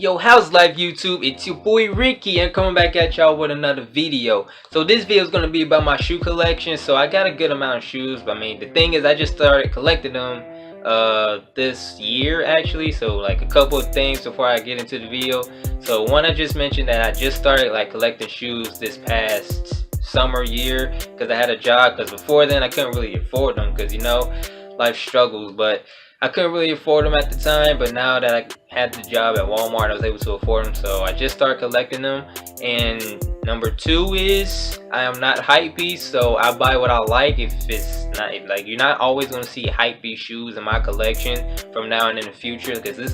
Yo, how's life YouTube? It's your boy Ricky and coming back at y'all with another video. So this video is going to be about my shoe collection. So I got a good amount of shoes, but I mean the thing is I just started collecting them this year actually, so like a couple of things before I get into the video. So one, I just mentioned that I just started like collecting shoes this past summer year because I had a job, because before then I couldn't really afford them because, you know, life struggles, but I couldn't really afford them at the time. But now that I had the job at Walmart, I was able to afford them, so I just started collecting them. And number two is I am not hypebeast, so I buy what I like. If it's not like, you're not always going to see hypebeast shoes in my collection from now and in the future, because this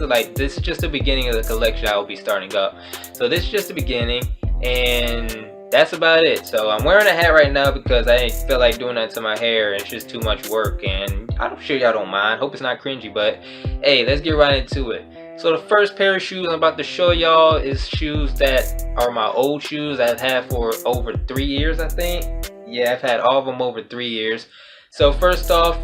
is just the beginning of the collection I will be starting up. So this is just the beginning, and that's about it. So I'm wearing a hat right now because I didn't feel like doing that to my hair. It's just too much work, and I'm sure y'all don't mind. Hope it's not cringy, but hey, let's get right into it. So the first pair of shoes I'm about to show y'all is shoes that are my old shoes I've had for over 3 years, I think. Yeah, I've had all of them over 3 years. So first off,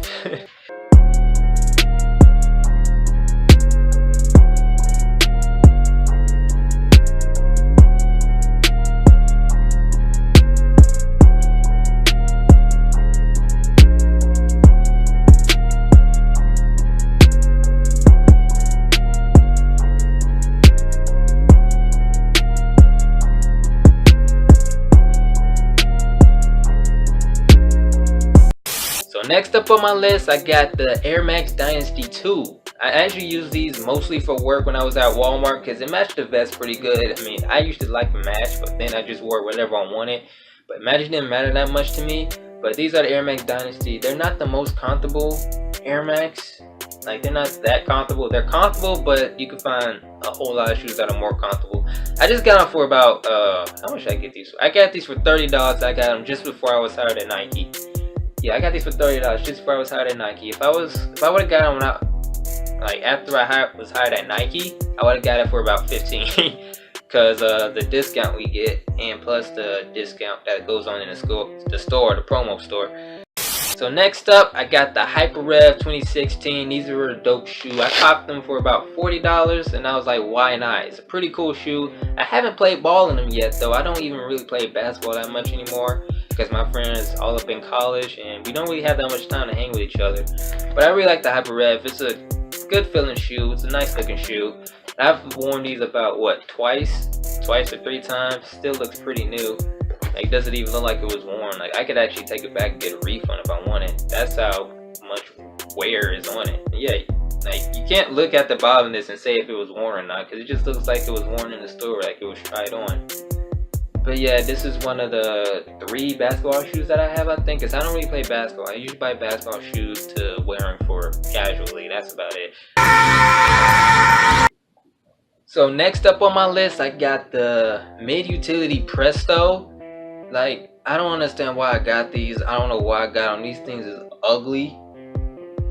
next up on my list, I got the Air Max Dynasty 2. I actually use these mostly for work when I was at Walmart because it matched the vest pretty good. I mean, I used to like the match, but then I just wore whatever I wanted. But match didn't matter that much to me. But these are the Air Max Dynasty. They're not the most comfortable Air Max. Like, they're not that comfortable. They're comfortable, but you can find a whole lot of shoes that are more comfortable. I just got them for about, how much did I get these for? I got these for $30. I got them just before I was hired at Nike. Yeah, I got these for $30 just before I was hired at Nike. If I would have got them like after I was hired at Nike, I would have got it for about 15 because the discount we get, and plus the discount that goes on in the promo store. So next up, I got the Hypervenom 2016. These were a dope shoe. I copped them for about $40, and I was like, why not? It's a pretty cool shoe. I haven't played ball in them yet, though. I don't even really play basketball that much anymore, because my friends all up in college and we don't really have that much time to hang with each other. But I really like the Hypervenom. It's a good feeling shoe. It's a nice looking shoe. I've worn these about what, twice or 3 times. Still looks pretty new. Like, doesn't even look like it was worn. Like, I could actually take it back and get a refund if I wanted. That's how much wear is on it. Yeah, like, you can't look at the bottom of this and say if it was worn or not, because it just looks like it was worn in the store, like it was tried on. But yeah, this is one of the 3 basketball shoes that I have, I think, because I don't really play basketball. I usually buy basketball shoes to wear them for casually. That's about it. So next up on my list, I got the mid-utility Presto. Like, I don't understand why I got these. I don't know why I got them. These things is ugly.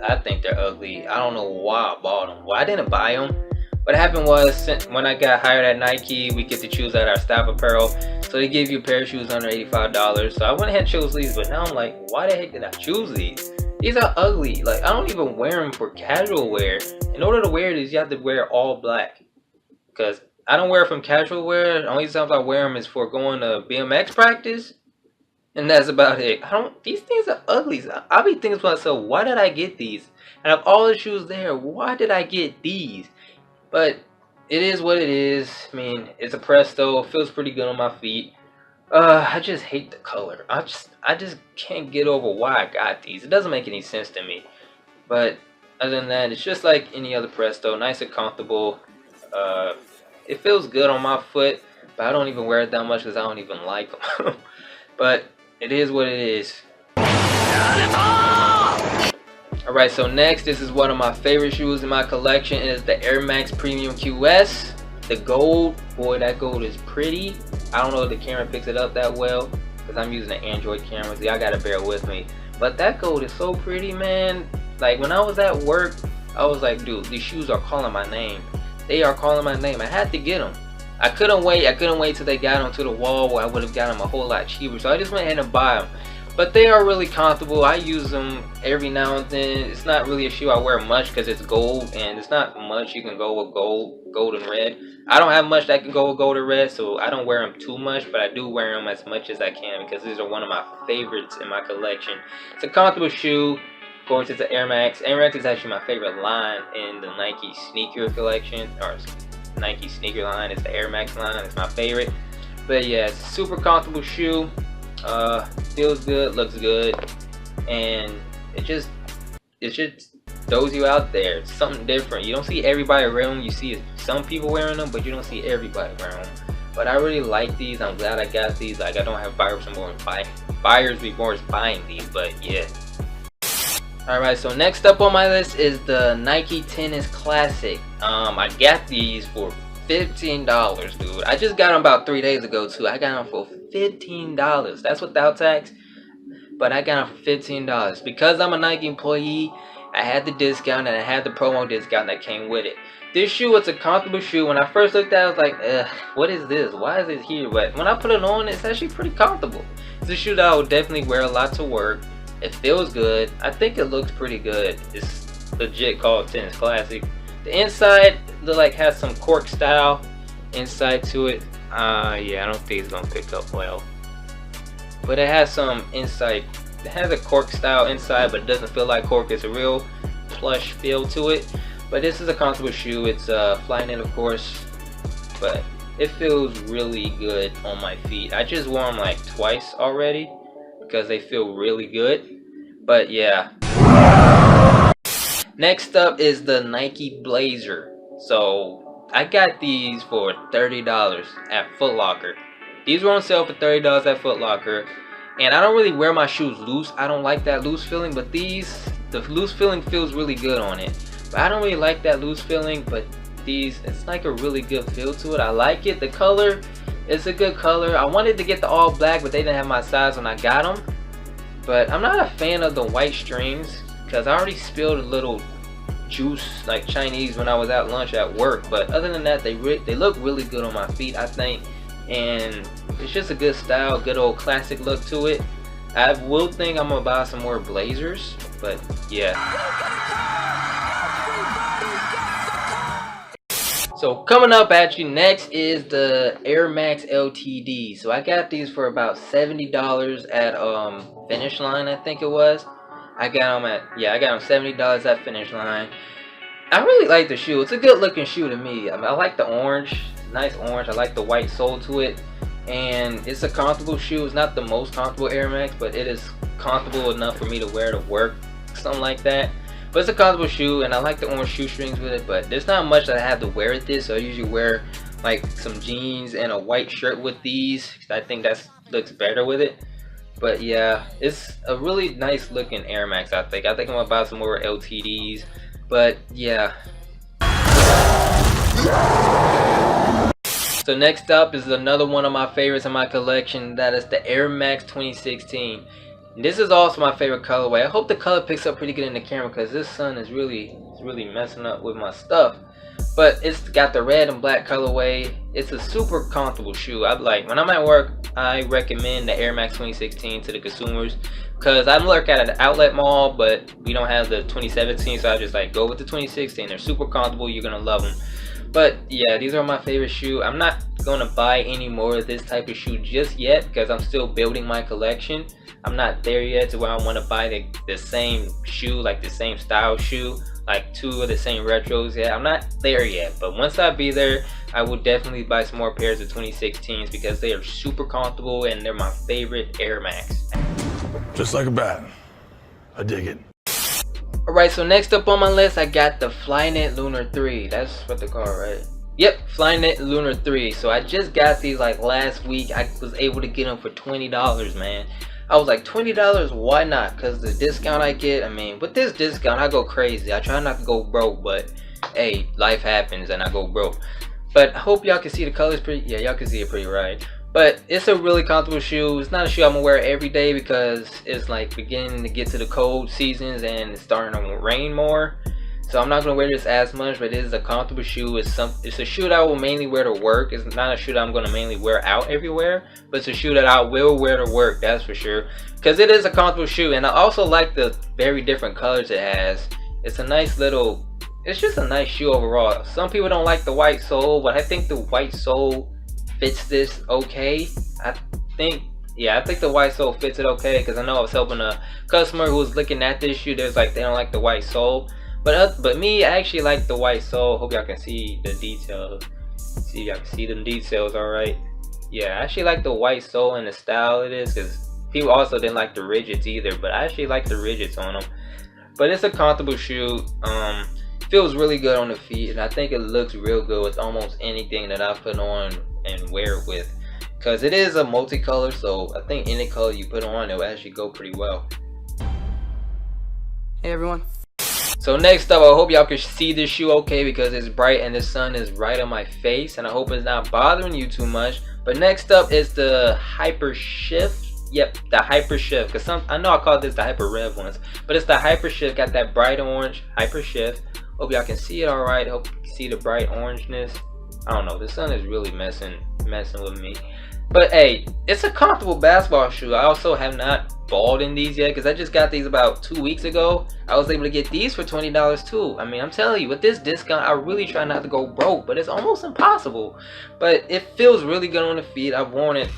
I think they're ugly. I don't know why I bought them. Well, I didn't buy them. What happened was, when I got hired at Nike, we get to choose out our staff apparel. So they give you a pair of shoes under $85. So I went ahead and chose these, but now I'm like, why the heck did I choose these? These are ugly. Like, I don't even wear them for casual wear. In order to wear these, you have to wear all black. Because I don't wear it from casual wear. The only times I wear them is for going to BMX practice. And that's about it. These things are ugly. I'll be thinking to myself, why did I get these? And of all the shoes there, why did I get these? But it is what it is. I mean, it's a Presto. It feels pretty good on my feet. I just hate the color. I just can't get over why I got these. It doesn't make any sense to me. But other than that, it's just like any other Presto. Nice and comfortable. It feels good on my foot, but I don't even wear it that much because I don't even like them. But it is what it is. Alright, so next, this is one of my favorite shoes in my collection. It is the Air Max Premium QS. The gold, boy, that gold is pretty. I don't know if the camera picks it up that well because I'm using an Android camera, so y'all gotta bear with me. But that gold is so pretty, man. Like, when I was at work, I was like, dude, these shoes are calling my name. They are calling my name. I had to get them. I couldn't wait till they got them to the wall where I would have got them a whole lot cheaper. So I just went ahead and buy them. but they are really comfortable. I use them every now and then. It's not really a shoe I wear much because it's gold, and it's not much you can go with gold and red. I don't have much that can go with gold or red, so I don't wear them too much, but I do wear them as much as I can because these are one of my favorites in my collection. It's a comfortable shoe. Of course, it's an Air Max. Air Max is actually my favorite line in the Nike sneaker collection, or Nike sneaker line. It's the Air Max line. It's my favorite. But yeah, it's a super comfortable shoe. Feels good, looks good, and it just throws you out there. It's something different. You don't see everybody wearing them. You see some people wearing them, but you don't see everybody wearing them. But I really like these. I'm glad I got these. Like, I don't have buyers before buying these, but yeah. Alright, so next up on my list is the Nike Tennis Classic. I got these for $15, dude. I just got them about 3 days ago too. I got them for $15. That's without tax, but I got them for $15 because I'm a Nike employee. I had the discount and I had the promo discount that came with it. This shoe was a comfortable shoe. When I first looked at it, I was like, ugh, what is this? Why is it here? But when I put it on, it's actually pretty comfortable. It's a shoe that I would definitely wear a lot to work. It feels good. I think it looks pretty good. It's legit called Tennis Classic. The inside has some cork style inside to it. Yeah, I don't think it's gonna pick up well. But it has some inside. It has a cork style inside, but it doesn't feel like cork. It's a real plush feel to it. But this is a comfortable shoe. It's Flyknit, of course, but it feels really good on my feet. I just wore them like twice already because they feel really good. But yeah. Next up is the Nike Blazer. So I got these for $30 at Foot Locker. These were on sale for $30 at Foot Locker. And I don't really wear my shoes loose. I don't like that loose feeling, but these, the loose feeling feels really good on it. But I don't really like that loose feeling, but these, it's like a really good feel to it. I like it. The color, it's a good color. I wanted to get the all black, but they didn't have my size when I got them. But I'm not a fan of the white strings because I already spilled a little juice like Chinese when I was at lunch at work. But other than that, they look really good on my feet, I think. And it's just a good style, good old classic look to it. I will think I'm gonna buy some more Blazers, but yeah. So coming up at you next is the Air Max Ltd. So I got these for about $70 at Finish Line, I think it was. I got them $70 at Finish Line. I really like the shoe. It's a good looking shoe to me. I mean, I like the orange, nice orange. I like the white sole to it, and it's a comfortable shoe. It's not the most comfortable Air Max, but it is comfortable enough for me to wear to work, something like that. But it's a comfortable shoe, and I like the orange shoestrings with it. But there's not much that I have to wear with this, so I usually wear like some jeans and a white shirt with these. I think that looks better with it. But yeah, it's a really nice looking Air Max. I think I'm gonna buy some more LTDs. But yeah. So next up is another one of my favorites in my collection. That is the Air Max 2016. This is also my favorite colorway. I hope the color picks up pretty good in the camera because this sun is really messing up with my stuff. But it's got the red and black colorway. It's a super comfortable shoe. When I'm at work, I recommend the Air Max 2016 to the consumers because I work at an outlet mall, but we don't have the 2017, so I just go with the 2016. They're super comfortable. You're gonna love them. But yeah, these are my favorite shoe. I'm not gonna buy any more of this type of shoe just yet because I'm still building my collection. I'm not there yet to where I want to buy the same shoe, like the same style shoe, like two of the same retros yet. I'm not there yet, but once I be there, I will definitely buy some more pairs of 2016s because they are super comfortable and they're my favorite Air Max. Just like a bat. I dig it. Alright, so next up on my list, I got the Flyknit Lunar 3. That's what they're called, right? Yep, Flyknit Lunar 3. So I just got these last week. I was able to get them for $20, man. I was like, $20, why not? Because the discount I get, I mean, with this discount, I go crazy. I try not to go broke, but hey, life happens and I go broke. But I hope y'all can see the colors pretty, yeah, y'all can see it pretty right. But it's a really comfortable shoe. It's not a shoe I'm gonna wear every day because it's beginning to get to the cold seasons and it's starting to rain more. so I'm not gonna wear this as much, but it is a comfortable shoe. It's a shoe that I will mainly wear to work. It's not a shoe that I'm gonna mainly wear out everywhere, but it's a shoe that I will wear to work, that's for sure, because it is a comfortable shoe. And I also like the very different colors it has. It's a nice little, it's just a nice shoe overall. Some people don't like the white sole, but I think the white sole fits this okay. I think the white sole fits it okay, because I know I was helping a customer who was looking at this shoe. There's like, they don't like the white sole, but me, I actually like the white sole. Hope y'all can see the details. See if y'all can see them details. All right, yeah, I actually like the white sole and the style it is, because people also didn't like the rigids either, but I actually like the rigids on them. But it's a comfortable shoe. Feels really good on the feet, and I think it looks real good with almost anything that I put on and wear it with, because it is a multicolor, so I think any color you put on, it will actually go pretty well. Hey everyone. So next up, I hope y'all can see this shoe okay, because it's bright and the sun is right on my face, and I hope it's not bothering you too much. But next up is the Hypershift. Yep, the Hypershift, because I know I called this the Hyper Rev once, but it's the Hypershift. Got that bright orange Hypershift. Hope y'all can see it all right. Hope you can see the bright orangeness. I don't know, the sun is really messing with me. But hey, it's a comfortable basketball shoe. I also have not balled in these yet, because I just got these about 2 weeks ago. I was able to get these for $20 too. I mean, I'm telling you, with this discount, I really try not to go broke, but it's almost impossible. But it feels really good on the feet. I've worn it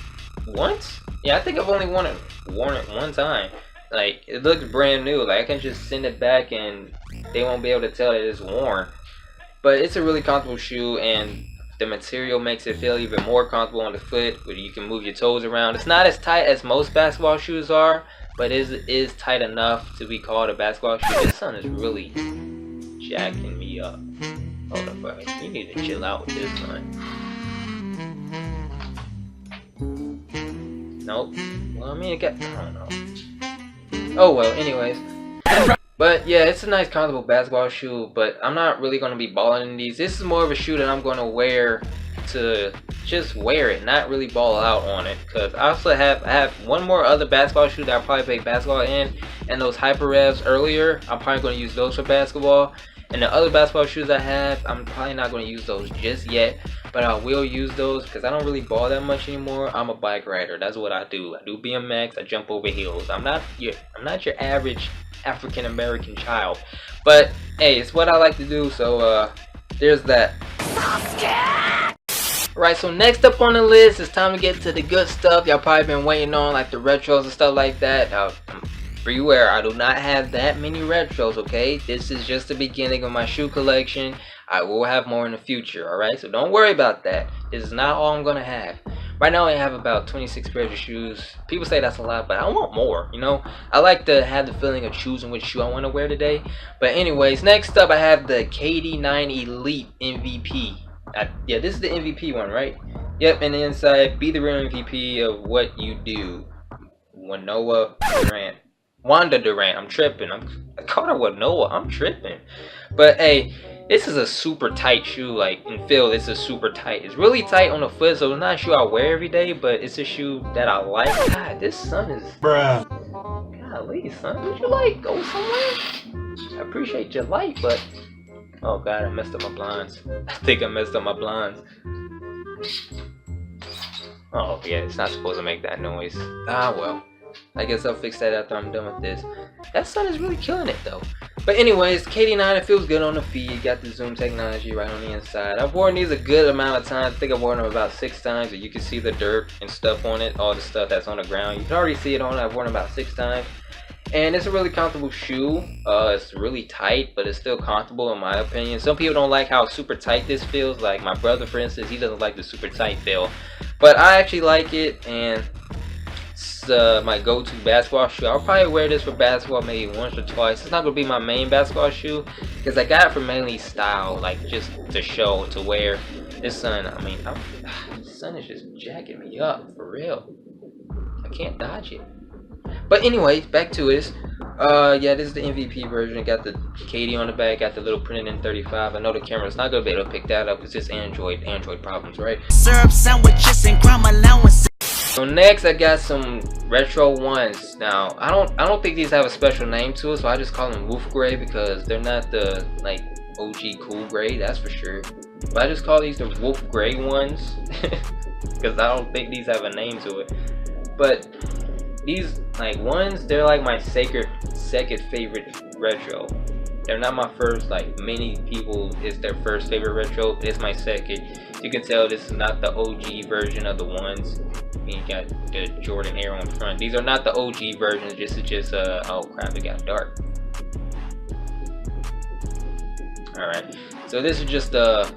once. Yeah, I think I've only worn it one time. Like, it looks brand new. Like, I can just send it back and they won't be able to tell that it's worn. But it's a really comfortable shoe, and the material makes it feel even more comfortable on the foot, where you can move your toes around. It's not as tight as most basketball shoes are, but it is tight enough to be called a basketball shoe. This sun is really jacking me up. Hold up, bro. You need to chill out with this, son. Nope. Well, I mean, I don't know. Oh well, anyways. But yeah, it's a nice comfortable basketball shoe, but I'm not really going to be balling in these. This is more of a shoe that I'm going to wear to just wear it, not really ball out on it. Because I also have one more other basketball shoe that I'll probably play basketball in, and those Hyper Revs earlier, I'm probably going to use those for basketball. And the other basketball shoes I have, I'm probably not going to use those just yet, but I will use those because I don't really ball that much anymore. I'm a bike rider. That's what I do. I do BMX. I jump over hills. I'm not your average African American child, but hey, it's what I like to do. So there's that. Right, so next up on the list, it's time to get to the good stuff y'all probably been waiting on, like the retros and stuff like that. Now, beware, I do not have that many retros, okay? This is just the beginning of my shoe collection. I will have more in the future, alright? So don't worry about that. This is not all I'm gonna have. Right now I have about 26 pairs of shoes. People say that's a lot, but I want more, you know? I like to have the feeling of choosing which shoe I want to wear today. But anyways, next up I have the KD9 Elite MVP. Yeah, this is the MVP one, right? Yep, and the inside, be the real MVP of what you do. Wanda Durant. I'm tripping. I called her Wanoa. I'm tripping. But hey, this is a super tight shoe. Like in feel, this is super tight. It's really tight on the foot, so it's not a shoe I wear every day, but it's a shoe that I like. God, this sun is. Bruh. Golly, son, would you like go somewhere? I appreciate your light, but oh god, I messed up my blinds. I think I messed up my blinds. Oh yeah, it's not supposed to make that noise. Ah well. I guess I'll fix that after I'm done with this. That sun is really killing it though. But anyways, KD9, it feels good on the feet. Got the zoom technology right on the inside. I've worn these a good amount of times. I think I've worn them about 6 times. And you can see the dirt and stuff on it. All the stuff that's on the ground. You can already see it on it. I've worn it about 6 times. And it's a really comfortable shoe. It's really tight, but it's still comfortable in my opinion. Some people don't like how super tight this feels. Like my brother, for instance, he doesn't like the super tight feel. But I actually like it, and it's my go-to basketball shoe. I'll probably wear this for basketball maybe once or twice. It's not going to be my main basketball shoe because I got it for mainly style, like just to show, to wear. This sun, I mean, the sun is just jacking me up, for real. I can't dodge it. But anyways, back to it. Yeah, this is the MVP version. Got the KD on the back, got the little printed in 35. I know the camera's not gonna be able to pick that up because it's Android problems, right? Syrup sandwiches and crime allowance. So next I got some retro ones. Now I don't think these have a special name to it, so I just call them wolf gray because they're not the like OG cool gray, that's for sure. But I just call these the wolf gray ones because I don't think these have a name to it. But these like ones, they're like my second favorite retro. They're not my first, like many people it's their first favorite retro. It's my second. You can tell this is not the OG version of the ones. You got the Jordan arrow in front. These are not the OG versions. This is just oh crap, it got dark. Alright, so this is just the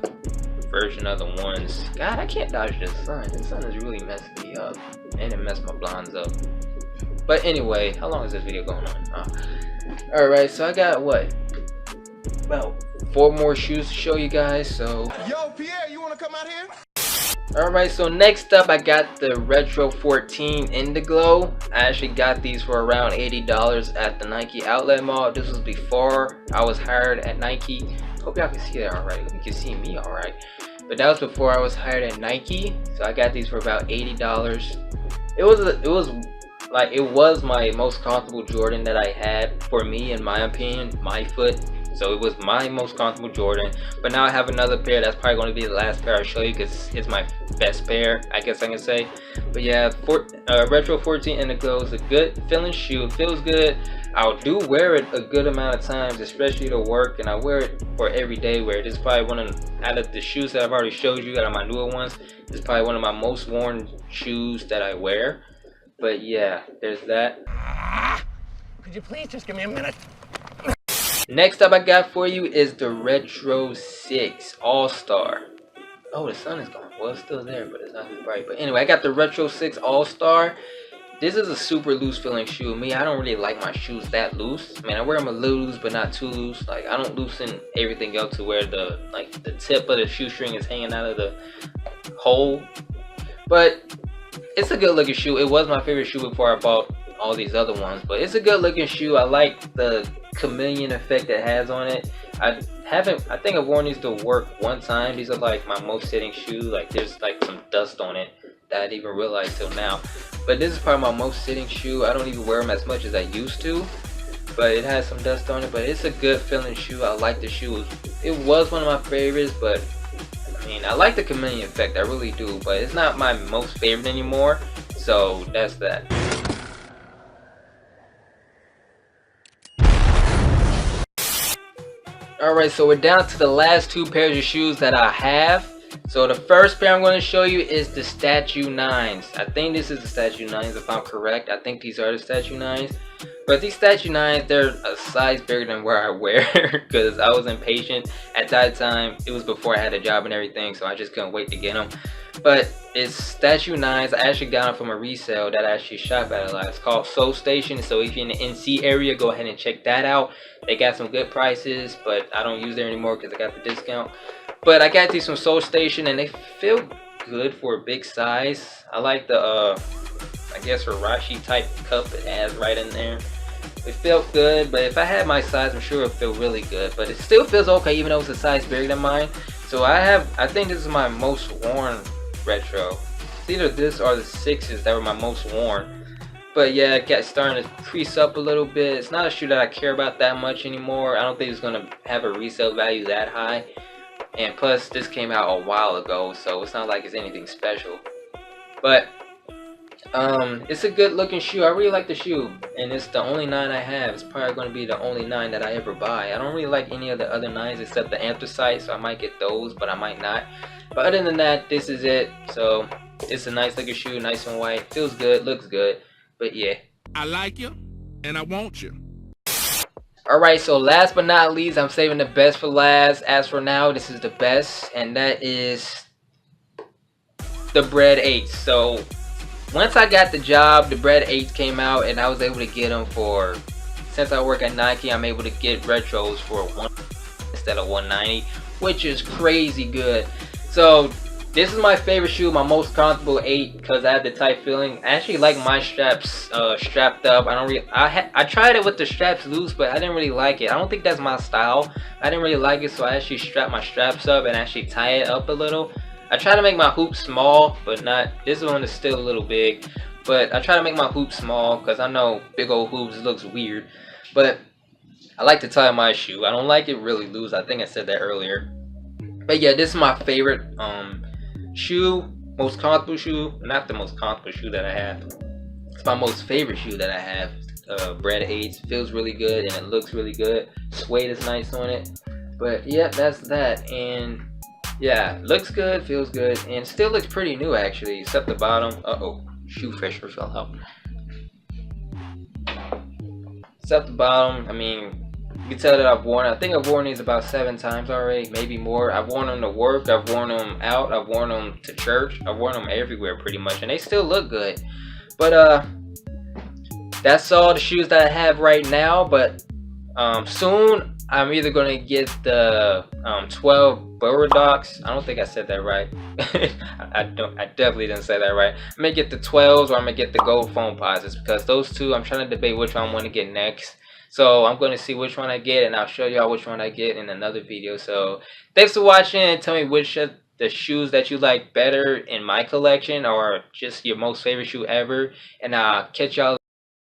version of the ones. God, I can't dodge the sun. The sun is really messing me up, and it messed my blinds up. But anyway, how long is this video going on? Alright, so I got what? About 4 more shoes to show you guys, so yo Pierre, you want to come out here? Alright, so next up I got the Retro 14 Indiglo. I actually got these for around $80 at the Nike outlet mall. This was before I was hired at Nike. Hope y'all can see that alright. Hope you can see me alright. But that was before I was hired at Nike. So I got these for about $80. It was my most comfortable Jordan that I had, for me, in my opinion, my foot. So it was my most comfortable Jordan. But now I have another pair that's probably going to be the last pair I show you because it's my best pair, I guess I can say. But yeah, Retro 14 Indiglo is a good feeling shoe. It feels good. I do wear it a good amount of times, especially to work, and I wear it for everyday wear. This is probably one of, out of the shoes that I've already showed you, out of my newer ones, this is probably one of my most worn shoes that I wear. But yeah, there's that. Could you please just give me a minute? Next up I got for you is the Retro 6 All-Star. Oh, the sun is gone. Well, it's still there, but it's not as bright. But anyway, I got the Retro 6 All-Star. This is a super loose feeling shoe. Me, I don't really like my shoes that loose. I mean, I wear them a little loose, but not too loose. Like, I don't loosen everything up to where the tip of the shoestring is hanging out of the hole. But it's a good looking shoe. It was my favorite shoe before I bought all these other ones, but it's a good looking shoe. I like the chameleon effect it has on it. I think I've worn these to work one time. These are like my most fitting shoe. Like, there's like some dust on it that I didn't even realize till now. But this is probably my most fitting shoe. I don't even wear them as much as I used to, but it has some dust on it. But it's a good feeling shoe. I like the shoe. It was one of my favorites, but I mean, I like the chameleon effect, I really do, but it's not my most favorite anymore. So that's that. Alright, so we're down to the last 2 pairs of shoes that I have. So the first pair I'm going to show you is the Statue 9s. I think this is the Statue 9s if I'm correct. I think these are the Statue 9s. But these Statue 9s, they're a size bigger than where I wear because I was impatient. At that time, it was before I had a job and everything, so I just couldn't wait to get them. But it's Statue 9s. I actually got them from a resale that I actually shop at a lot. It's called Soul Station. So if you're in the NC area, go ahead and check that out. They got some good prices, but I don't use it anymore because I got the discount. But I got these from Soul Station and they feel good for a big size. I like the I guess Hirashi type cup it has right in there. It felt good, but if I had my size, I'm sure it would feel really good. But it still feels okay, even though it's a size bigger than mine. So I think this is my most worn retro. It's either this or the 6s that were my most worn. But yeah, it got starting to crease up a little bit. It's not a shoe that I care about that much anymore. I don't think it's gonna have a resale value that high. And plus, this came out a while ago, so it's not like it's anything special. But it's a good looking shoe. I really like the shoe, and it's the only 9 I have. It's probably going to be the only 9 that I ever buy. I don't really like any of the other 9s except the anthracite, so I might get those, but I might not. But other than that, this is it. So it's a nice looking shoe, nice and white, feels good, looks good. But yeah, I like you and I want you. alright, so last but not least, I'm saving the best for last. As for now, this is the best, and that is the Bread 8s. So once I got the job, the Bread 8s came out, and I was able to get them for, since I work at Nike, I'm able to get retros for $1 instead of $190, which is crazy good. So this is my favorite shoe, my most comfortable 8, because I have the tight feeling. I actually like my straps strapped up. I tried it with the straps loose, but I didn't really like it. I don't think that's my style. I didn't really like it, so I actually strap my straps up and actually tie it up a little. I try to make my hoop small, but not, this one is still a little big, but I try to make my hoop small because I know big old hoops looks weird, but I like to tie my shoe. I don't like it really loose. I think I said that earlier. But yeah, this is my favorite shoe, most comfortable shoe. Not the most comfortable shoe that I have. It's my most favorite shoe that I have. Bread 8 feels really good and it looks really good. Suede is nice on it. But yeah, that's that. And yeah, looks good, feels good, and still looks pretty new actually, except the bottom. Uh-oh, shoe freshener fell out. Except the bottom, I mean, you can tell that I've worn, I think I've worn these about 7 times already, maybe more. I've worn them to work, I've worn them out, I've worn them to church, I've worn them everywhere pretty much, and they still look good. But that's all the shoes that I have right now. But soon I'm either gonna get the 12 Burrodox. I don't think I said that right. I definitely didn't say that right. I'm gonna get the 12s or I'm gonna get the gold foam posits, because those two I'm trying to debate which one I want to get next. So I'm gonna see which one I get, and I'll show y'all which one I get in another video. So thanks for watching, and tell me which of the shoes that you like better in my collection, or just your most favorite shoe ever, and I'll catch y'all